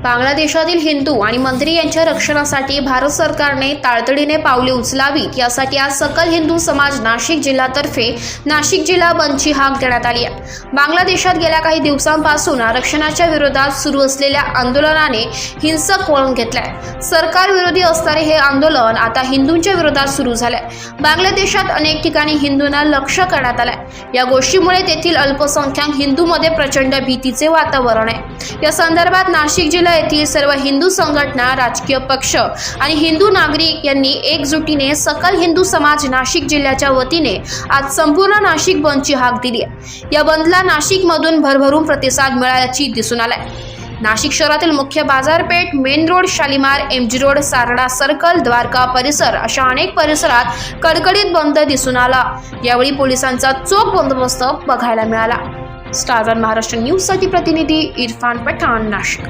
बांगलादेशातील हिंदू आणि मंत्री यांच्या रक्षणासाठी भारत सरकारने तातडीने पावले उचलावीत यासाठी आज सकल हिंदू समाज नाशिक जिल्ह्यातर्फे नाशिक जिल्हा बंदची हाक देण्यात आली आहे। बांगलादेशात गेल्या काही दिवसांपासून आरक्षणाच्या विरोधात सुरू असलेल्या आंदोलनाने हिंसक वळण घेतलंय। सरकार विरोधी असणारे हे आंदोलन आता हिंदूंच्या विरोधात सुरू झालंय। बांगलादेशात अनेक ठिकाणी हिंदूंना लक्ष्य करण्यात आलंय। या गोष्टीमुळे तेथील अल्पसंख्याक हिंदूंमध्ये प्रचंड भीतीचे वातावरण आहे। या संदर्भात नाशिक जिल्हा येथील सर्व हिंदू संघटना, राजकीय पक्ष आणि हिंदू नागरिक यांनी एकजुटीने सकल हिंदू समाज नाशिक जिल्ह्याच्या वतीने आज संपूर्ण नाशिक बंदची हाक दिली आहे। या बंदला नाशिकमधून भरभरून प्रतिसाद मिळाल्याची दिसून आलाय। नाशिक शहरातील मुख्य बाजारपेठ, main road, Shalimar, MG road, Sarda circle, Dwarka परिसर अशा अनेक परिसरात कडकडीत बंद दिसून आला। यावेळी पोलिसांचा चोख बंदोबस्त बघायला मिळाला। स्टार वन महाराष्ट्र न्यूज साठी प्रतिनिधी इरफान पठाण, नाशिक।